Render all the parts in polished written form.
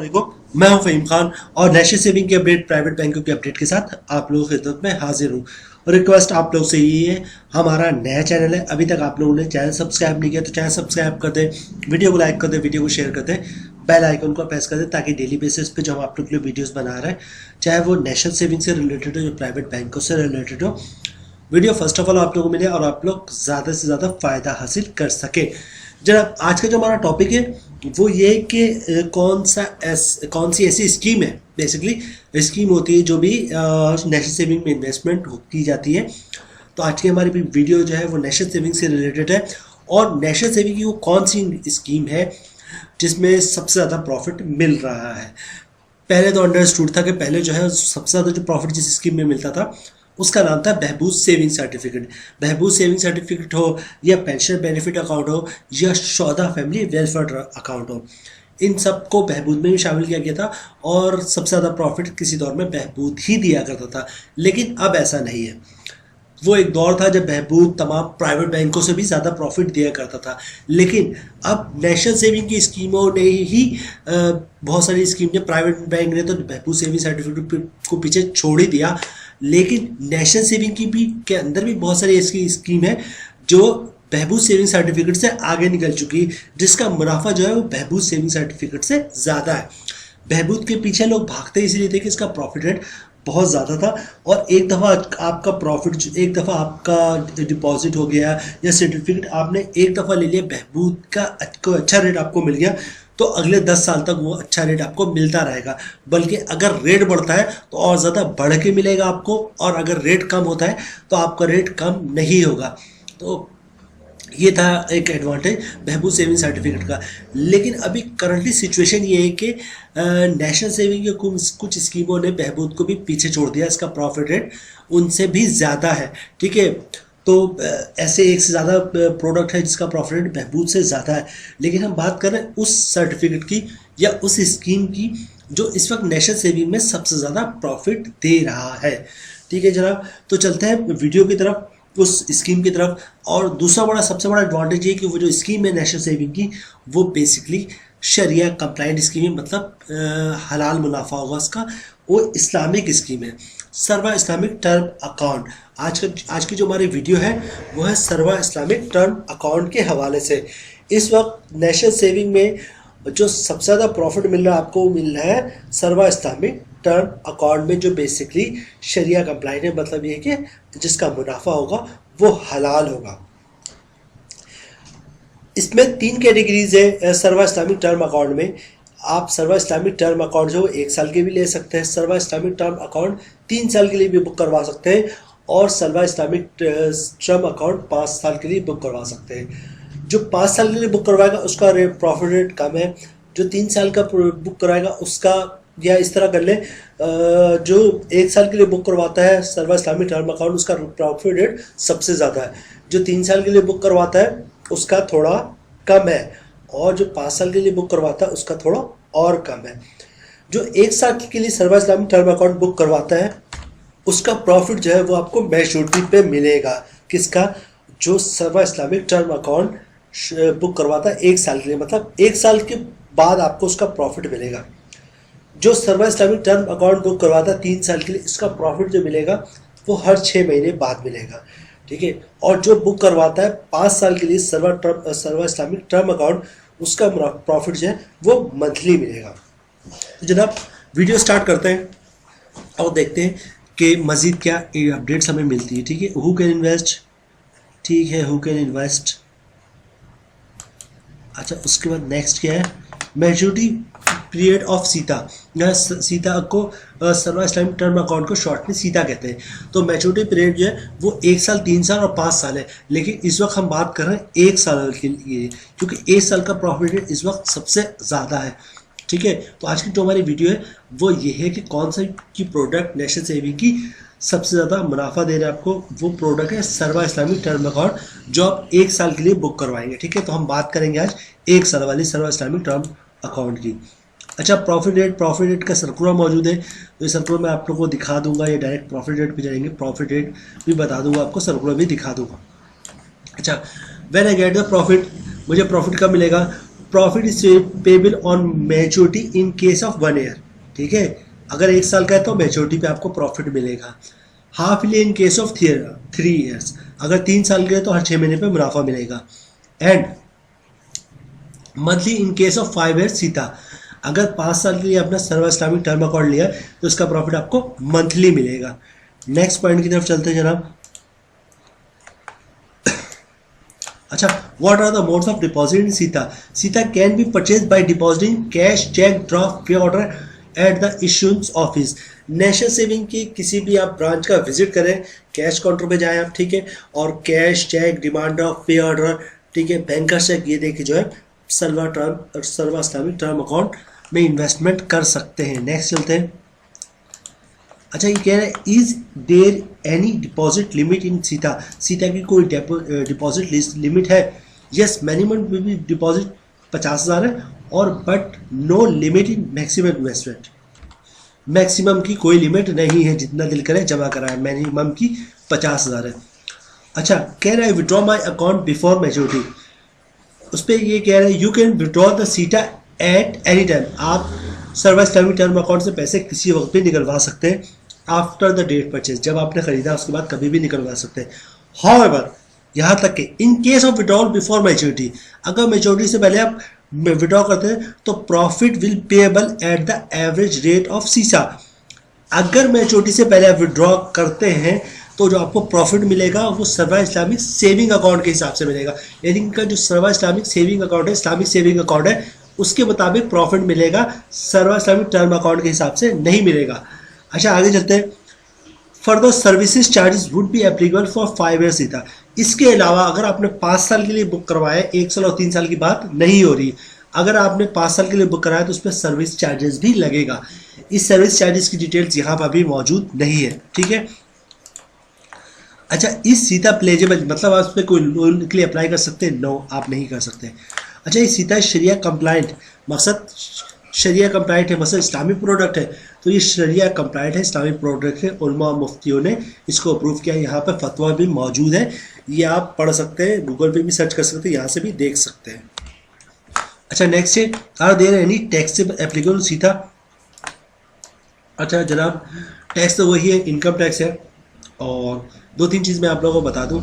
वालेकुम, मैं हूं फ़हीम खान और नेशनल सेविंग की अपडेट, प्राइवेट बैंकों की अपडेट के साथ आप लोगों की खिदमत में हाजिर हूं। और रिक्वेस्ट आप लोग से यही है, हमारा नया चैनल है, अभी तक आप लोगों ने चैनल सब्सक्राइब नहीं किया तो चैनल सब्सक्राइब कर दें, वीडियो को लाइक कर दें, वीडियो को शेयर कर दें, बेल आइकन को प्रेस कर दें ताकि डेली बेसिस पे जो हम आप लोग के लिए वीडियोस बना रहे हैं, चाहे वो नेशनल सेविंग से रिलेटेड हो या प्राइवेट बैंकों से रिलेटेड हो, वीडियो फर्स्ट ऑफ ऑल आप लोगों को मिले और आप लोग ज़्यादा से ज़्यादा फ़ायदा हासिल कर सके। जनाब, आज का जो हमारा टॉपिक है वो ये कि कौन सी ऐसी स्कीम है, बेसिकली स्कीम होती है जो भी नेशनल सेविंग में इन्वेस्टमेंट की जाती है। तो आज की हमारी वीडियो जो है वो नेशनल सेविंग से रिलेटेड है और नेशनल सेविंग की वो कौन सी स्कीम है जिसमें सबसे ज़्यादा प्रॉफिट मिल रहा है। पहले तो अंडरस्टूड था कि पहले जो है सबसे ज़्यादा जो प्रॉफिट जिस स्कीम में मिलता था उसका नाम था बहबूद सेविंग सर्टिफिकेट। बहबूद सेविंग सर्टिफिकेट हो या पेंशन बेनिफिट अकाउंट हो या शौदा फैमिली वेलफेयर अकाउंट हो, इन सबको बहबूद में भी शामिल किया गया था और सबसे ज़्यादा प्रॉफिट किसी दौर में बहबूद ही दिया करता था। लेकिन अब ऐसा नहीं है। वो एक दौर था जब बहबूद तमाम प्राइवेट बैंकों से भी ज़्यादा प्रॉफिट दिया करता था, लेकिन अब नेशनल सेविंग की स्कीमों ने ही बहुत सारी स्कीम ने, प्राइवेट बैंक ने तो बहबूद सेविंग सर्टिफिकेट को पीछे छोड़ ही दिया, लेकिन नेशनल सेविंग की भी के अंदर भी बहुत सारी ऐसी स्कीम है जो बहबूद सेविंग सर्टिफिकेट से आगे निकल चुकी है, जिसका मुनाफा जो है वो बहबूद सेविंग सर्टिफिकेट से ज़्यादा है। बहबूद के पीछे लोग भागते इसलिए थे कि इसका प्रॉफिट रेट बहुत ज़्यादा था और एक दफ़ा आपका प्रॉफिट, एक दफ़ा आपका डिपॉजिट हो गया या सर्टिफिकेट आपने एक दफ़ा ले लिया, बहबूद का अच्छा रेट आपको मिल गया तो अगले 10 साल तक वो अच्छा रेट आपको मिलता रहेगा। बल्कि अगर रेट बढ़ता है तो और ज़्यादा बढ़ के मिलेगा आपको, और अगर रेट कम होता है तो आपका रेट कम नहीं होगा। तो ये था एक एडवांटेज बहबूद सेविंग सर्टिफिकेट का। लेकिन अभी करंटली सिचुएशन ये है कि नेशनल सेविंग के कुछ स्कीमों ने बहबूद को भी पीछे छोड़ दिया, इसका प्रॉफिट रेट उनसे भी ज़्यादा है। ठीक है, तो ऐसे एक से ज़्यादा प्रोडक्ट है जिसका प्रॉफिट रेट बहबूद से ज़्यादा है। लेकिन हम बात कर रहे हैं उस सर्टिफिकेट की या उस स्कीम की जो इस वक्त नेशनल सेविंग में सबसे ज़्यादा प्रॉफिट दे रहा है। ठीक है जनाब, तो चलते हैं वीडियो की तरफ, उस स्कीम की तरफ। और दूसरा सबसे बड़ा एडवांटेज ये कि वो जो स्कीम है नेशनल सेविंग की वो बेसिकली शरिया कंप्लाइंट स्कीम है, मतलब हलाल मुनाफा होगा उसका। वो इस्लामिक स्कीम है, सर्वा इस्लामिक टर्म अकाउंट। आज की जो हमारी वीडियो है वो है सर्वा इस्लामिक टर्म अकाउंट के हवाले से। इस वक्त नेशनल सेविंग में जो सबसे ज़्यादा प्रॉफिट मिल रहा है आपको, मिल रहा है सर्वा इस्लामिक टर्म अकाउंट में, जो बेसिकली शरिया कंप्लाइंट है। मतलब ये कि जिसका मुनाफा होगा वो हलाल होगा। इसमें 3 कैटेगरीज है सर्वा इस्लामिक टर्म अकाउंट में। आप सर्वा इस्लामिक टर्म अकाउंट जो 1 साल के भी ले सकते हैं, सर्वा इस्लामिक टर्म अकाउंट 3 साल के लिए भी बुक करवा सकते हैं, और सर्वा इस्लामिक टर्म अकाउंट 5 साल के लिए बुक करवा सकते हैं। जो 5 साल के लिए बुक करवाएगा उसका प्रॉफिट रेट कम है, जो 3 साल का बुक कराएगा उसका, या इस तरह कर ले, जो 1 साल के लिए बुक करवाता है सर्वा इस्लामिक टर्म अकाउंट उसका प्रॉफिट रेट सबसे ज़्यादा है, जो 3 साल के लिए बुक करवाता है उसका थोड़ा कम है, और जो 5 साल के लिए बुक करवाता है उसका थोड़ा और कम है। जो 1 साल के लिए सर्वा इस्लामिक टर्म अकाउंट बुक करवाता है उसका प्रॉफिट जो है वो आपको मैच्योरिटी पे मिलेगा। किसका? जो सर्वा इस्लामिक टर्म अकाउंट बुक करवाता है 1 साल के लिए, मतलब 1 साल के बाद आपको उसका प्रॉफिट मिलेगा। जो सर्वा इस्लामिक टर्म अकाउंट बुक करवाता है 3 साल के लिए, इसका प्रॉफिट जो मिलेगा वो हर 6 महीने बाद मिलेगा। ठीक है, और जो बुक करवाता है 5 साल के लिए सर्वा इस्लामिक टर्म अकाउंट, उसका प्रॉफिट जो है वो मंथली मिलेगा। तो जनाब, वीडियो स्टार्ट करते हैं और देखते हैं कि मज़ीद क्या अपडेट्स हमें मिलती है। ठीक है, हु कैन इन्वेस्ट, ठीक है, हु कैन इन्वेस्ट। अच्छा, उसके बाद नेक्स्ट क्या है, maturity period of Sita. Sita को सर्वा इस्लामिक टर्म अकाउंट को शॉर्ट में सीता कहते हैं। तो मैच्योरिटी पीरियड जो है वो 1 साल, 3 साल और 5 साल है, लेकिन इस वक्त हम बात कर रहे हैं 1 साल के लिए, क्योंकि 1 साल का प्रॉफिट रेट इस वक्त सबसे ज़्यादा है। ठीक है, तो आज की जो हमारी वीडियो है वो ये है कि कौन सा की प्रोडक्ट नेशनल सेविंग की सबसे ज़्यादा मुनाफा दे रहे हैं आपको। वो प्रोडक्ट है सर्वा इस्लामिक टर्म अकाउंट, जो आप 1 साल के लिए बुक करवाएंगे। ठीक है, तो हम बात करेंगे आज 1 साल वाली सर्वा इस्लामिक टर्म अकाउंट की। अच्छा, प्रॉफिट रेट का सर्कुलर मौजूद है, तो ये सर्कुलर मैं आप लोगों को दिखा दूंगा, या डायरेक्ट प्रॉफिट रेट पे जाएंगे, प्रॉफिट रेट भी बता दूंगा आपको, सर्कुलर भी दिखा दूंगा। अच्छा, when I get the profit, मुझे प्रॉफिट कब मिलेगा? Profit is payable on maturity in case of 1 year, ठीक है। अगर 1 साल का है तो मैच्योरिटी पे आपको प्रॉफिट मिलेगा। Half year in case of 3 years, अगर 3 साल के है तो हर 6 महीने पे मुनाफा मिलेगा। And monthly in case of 5 years Sita, अगर 5 साल के लिए अपना सर्व इस्लामिक टर्म अकाउंट लिया तो इसका प्रॉफिट आपको मंथली मिलेगा। नेक्स्ट पॉइंट की तरफ चलते हैं जनाब। अच्छा, what are the modes of deposit in Sita? सीता can be purchase by depositing cash, cheque, draft, pay order at the issuance office. National saving की किसी भी आप ब्रांच का विजिट करें, कैश काउंटर पे जाएं आप, ठीक है, और cash, check, demand draft, pay order, ठीक है, बैंकर चेक, ये देखिए जो है सर्व इस्लामिक टर्म अकाउंट में इन्वेस्टमेंट कर सकते हैं। नेक्स्ट चलते हैं। अच्छा, ये कह रहे हैं is there any deposit limit in Sita? Sita की कोई डिपॉजिट लिमिट है? यस, मिनिमम डिपॉजिट 50,000 है और but no limit in maximum investment. Maximum की कोई लिमिट नहीं है, जितना दिल करे जमा कराए, मिनिमम की 50,000 है। अच्छा, कह रहा है withdraw my account before maturity. उस पर ये कह रहे हैं यू कैन विड्रॉ द सीटा एट एनी टाइम। आप सर्व इस्लामिक टर्म अकाउंट से पैसे किसी वक्त भी निकलवा सकते हैं। आफ्टर द डेट परचेज, जब आपने खरीदा उसके बाद कभी भी निकलवा सकते हैं। हाउएवर, यहाँ तक कि in case of withdrawal before maturity, अगर मैच्योरिटी से पहले आप विड्रॉ करते हैं तो profit will payable at the average rate of सीसा। अगर मैच्योरिटी से पहले आप विड्रॉ करते हैं तो जो आपको प्रॉफिट मिलेगा वो सर्व इस्लामिक सेविंग अकाउंट के हिसाब से मिलेगा। यानी इनका जो सर्व इस्लामिक सेविंग अकाउंट है, इस्लामिक सेविंग अकाउंट है, उसके मुताबिक प्रॉफिट मिलेगा, सर्व इस्लामिक टर्म अकाउंट के हिसाब से नहीं मिलेगा। अच्छा, आगे चलते हैं। Further services charges would be applicable for 5 years Sita. इसके अलावा अगर आपने 5 साल के लिए बुक करवाया, 1 साल और 3 साल की बात नहीं हो रही, अगर आपने 5 साल के लिए बुक कराया तो उस पर सर्विस चार्जेस भी लगेगा। इस सर्विस चार्जेस की डिटेल्स यहाँ पर भी मौजूद नहीं है, ठीक है। अच्छा, इस सीता प्लेजेबल, मतलब आप उस पर कोई लोन के लिए अप्लाई कर सकते हैं? नो, आप नहीं कर सकते। अच्छा, ये सीता शरिया कंप्लाइंट, मकसद शरिया कंप्लाइंट है, मकसद इस्लामिक प्रोडक्ट है, तो ये शरिया कंप्लाइंट है, इस्लामिक प्रोडक्ट है। उलमा मुफ्तियों ने इसको अप्रूव किया। यहाँ पर फतवा भी मौजूद है, ये आप पढ़ सकते हैं, गूगल पे भी सर्च कर सकते हैं, यहाँ से भी देख सकते हैं। अच्छा, नेक्स्ट है are there any tax applicable Sita? अच्छा जनाब, टैक्स तो वही है, इनकम टैक्स है। और 2-3 चीज़ मैं आप लोगों को बता दूं।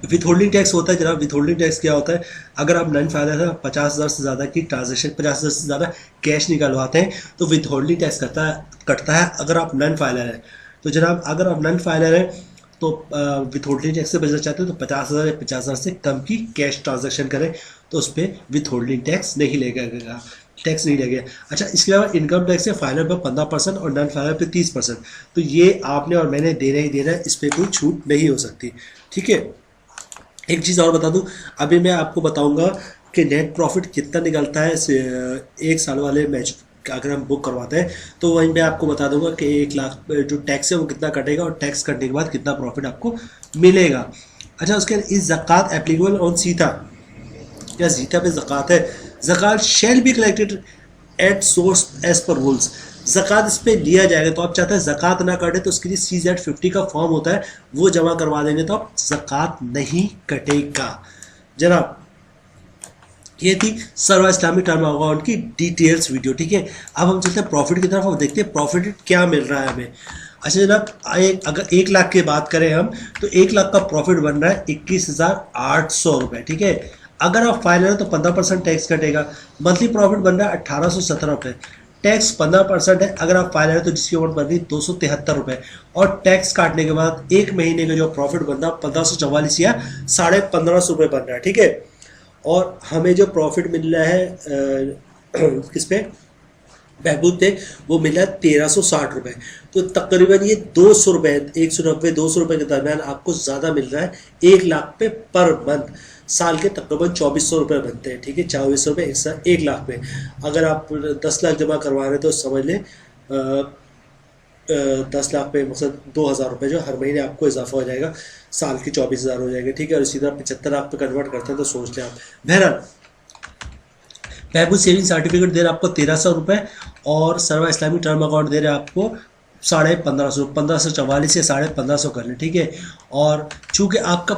विथ होल्डिंग टैक्स होता है जनाब। विथ होल्डिंग टैक्स क्या होता है? अगर आप नॉन फाइलर है, 50,000 से ज़्यादा की ट्रांजेक्शन, 50,000 से ज़्यादा कैश निकलवाते हैं तो विथ होल्डिंग टैक्स कटता है। अगर आप नॉन फाइलर है तो जनाब, अगर आप नॉन फाइलर है तो विथ होल्डिंग टैक्स से बचना चाहते हो तो 50,000 या 50,000 से कम की कैश ट्रांजेक्शन करें तो उस पर विथ होल्डिंग टैक्स नहीं लगेगा, टैक्स नहीं लगेगा। अच्छा, इसके अलावा इनकम टैक्स है फाइलर पर 15% और नॉन फाइलर पर 30%। तो ये आपने और मैंने देना ही देना है, इस पर कोई छूट नहीं हो सकती, ठीक है। एक चीज़ और बता दूं, अभी मैं आपको बताऊंगा कि नेट प्रॉफिट कितना निकलता है 1 साल वाले मैच अगर हम बुक करवाते हैं, तो वहीं पे आपको बता दूंगा कि 1 लाख जो टैक्स है वो कितना कटेगा और टैक्स कटने के बाद कितना प्रॉफिट आपको मिलेगा। अच्छा, उसके बाद इस ज़कात एप्लीकेबल ऑन सीता? या सीता पे ज़कात है? ज़कात shall be collected at source as per rules. ज़कात इस पर लिया जाएगा। तो आप चाहते हैं ज़कात ना कटे तो उसके लिए CZ50 का फॉर्म होता है, वो जमा करवा देंगे तो आप ज़कात नहीं कटेगा। जनाब, ये थी सर्व इस्लामिक टर्म अकाउंट की डिटेल्स वीडियो, ठीक है। अब हम चलते हैं प्रॉफिट की तरफ और देखते हैं प्रॉफिट क्या मिल रहा है हमें। अच्छा जनाब, अगर 1 लाख की बात करें हम तो 1 लाख का प्रॉफिट बन रहा है 21,800 रुपये, ठीक है। अगर आप फाइनल है तो 15% टैक्स कटेगा। मंथली प्रॉफिट बन रहा है 1,817 रुपये, टैक्स 15% है। अगर आप फाइनल है तो जिसकी अमाउंट बन रही है 273 रुपये, और टैक्स काटने के बाद 1 महीने का जो प्रॉफिट बन रहा है 1544 या 1550 रुपये बन रहा है, ठीक है। और हमें जो प्रॉफिट मिल रहा है किस पे, बहबूद पे, वो मिला 1,360 रुपये। तो तकरीबन ये 200 रुपये, 190-200 रुपये के दरमियान आपको ज़्यादा मिल रहा है 1 लाख पे पर मंथ। साल के तकरीबन 2,400 रुपये बनते हैं, ठीक है। 2,400 रुपये 1 लाख पे। अगर आप 10 लाख जमा करवा रहे हैं तो समझ लें 10 लाख पे मतलब 2,000 रुपये जो हर महीने आपको इजाफा हो जाएगा, साल की 24,000 हो जाएंगे, ठीक है। और इसी तरह 75 लाख पे कन्वर्ट करते हैं तो सोच लें आप। बहरहाल, बहबूद सेविंग सर्टिफिकेट दे रहे हैं आपको 1,300 रुपये और सर्व इस्लामिक टर्म अकाउंट दे रहे हैं आपको 1,500, 1544 या 1,500 कर लें, ठीक है। और चूंकि आपका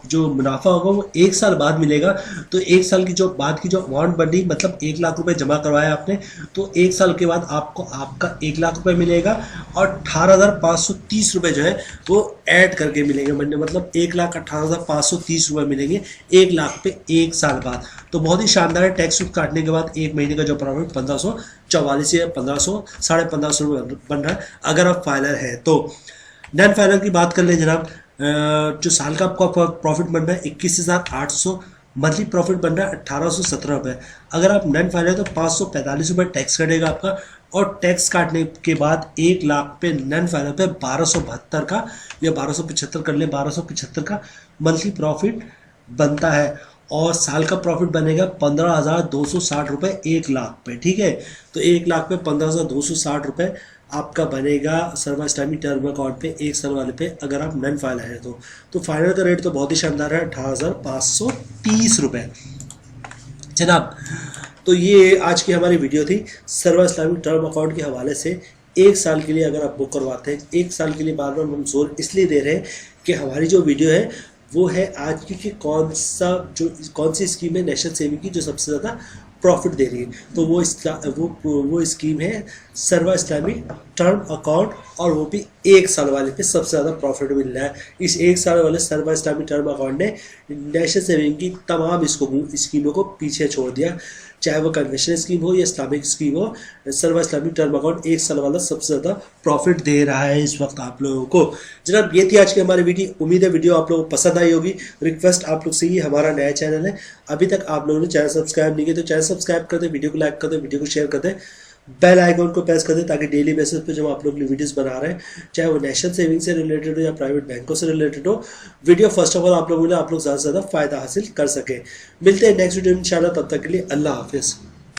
जो मुनाफा होगा वो 1 साल बाद मिलेगा, तो 1 साल की जो बाद की जो अमाउंट बनी, मतलब 1 लाख रुपए जमा करवाया आपने, तो 1 साल के बाद आपको आपका 1 लाख रुपए मिलेगा और 18,530 रुपए जो है वो ऐड करके मिलेंगे। मतलब 1,18,530 रुपए मिलेंगे 1 लाख पे 1 साल बाद। तो बहुत ही शानदार है। टैक्स काटने के बाद एक महीने का जो प्रॉफिट 1544 या 1500 1550 रुपये बन रहा है अगर आप फाइलर है तो। नॉन फाइलर की बात कर लें जनाब, जो साल का आपका प्रॉफिट बन रहा है 21,800, मंथली प्रॉफिट बन रहा है 1,817 रुपये। अगर आप नॉन फाइलर तो 545 रुपये टैक्स कटेगा आपका, और टैक्स काटने के बाद 1 लाख पे नॉन फाइलर पे 1272 का या 1275 कर ले, 1275 का मंथली प्रॉफिट बनता है। और साल का प्रॉफिट बनेगा 15,260 रुपये 1 लाख पे, ठीक है। तो 1 लाख पे 15,260 रुपये आपका बनेगा सर्वा इस्लामी टर्म अकाउंट पे 1 साल वाले पे, अगर आप नॉन फाइलर है तो फाइनल का रेट तो बहुत ही शानदार है 18,530 रुपये जनाब। तो ये आज की हमारी वीडियो थी सर्वा इस्लामिक टर्म अकाउंट के हवाले से। 1 साल के लिए अगर आप बुक करवाते हैं, 1 साल के लिए बार बार हम जोर इसलिए दे रहे हैं कि हमारी जो वीडियो है वो है आज की कि कौन सी स्कीम है नेशनल सेविंग की जो सबसे ज़्यादा प्रॉफिट दे रही है। तो वो स्कीम है सर्वा इस्लामिक टर्म अकाउंट, और वो भी 1 साल वाले पे सबसे ज़्यादा प्रॉफिट मिल रहा है। इस 1 साल वाले सर्वा इस्लामिक टर्म अकाउंट ने नेशनल सेविंग की तमाम स्कीमों को पीछे छोड़ दिया, चाहे वो कन्वेंशनल स्कीम हो या इस्लामिक स्कीम हो। सर्वा इस्लामिक टर्म अकाउंट 1 साल वाला सबसे ज़्यादा प्रॉफिट दे रहा है इस वक्त आप लोगों को। जनाब ये थी आज की हमारी वीडियो। उम्मीद है वीडियो आप लोगों को पसंद आई होगी। रिक्वेस्ट आप लोग से, ये हमारा नया चैनल है, अभी तक आप लोगों ने चैनल सब्सक्राइब नहीं किया तो चैनल सब्सक्राइब कर दें, वीडियो को लाइक कर दें, वीडियो को शेयर कर दें, बेल आइकॉन को प्रेस कर दें, ताकि डेली बेसिस पे जब आप लोग वीडियोस बना रहे हैं, चाहे वो नेशनल सेविंग से रिलेटेड हो या प्राइवेट बैंकों से रिलेटेड हो, वीडियो फर्स्ट ऑफ ऑल आप लोगों ने ज़्यादा से ज़्यादा फायदा हासिल कर सके। मिलते हैं नेक्स्ट वीडियो इंशाल्लाह, तब तक के लिए अल्लाह हाफिज़।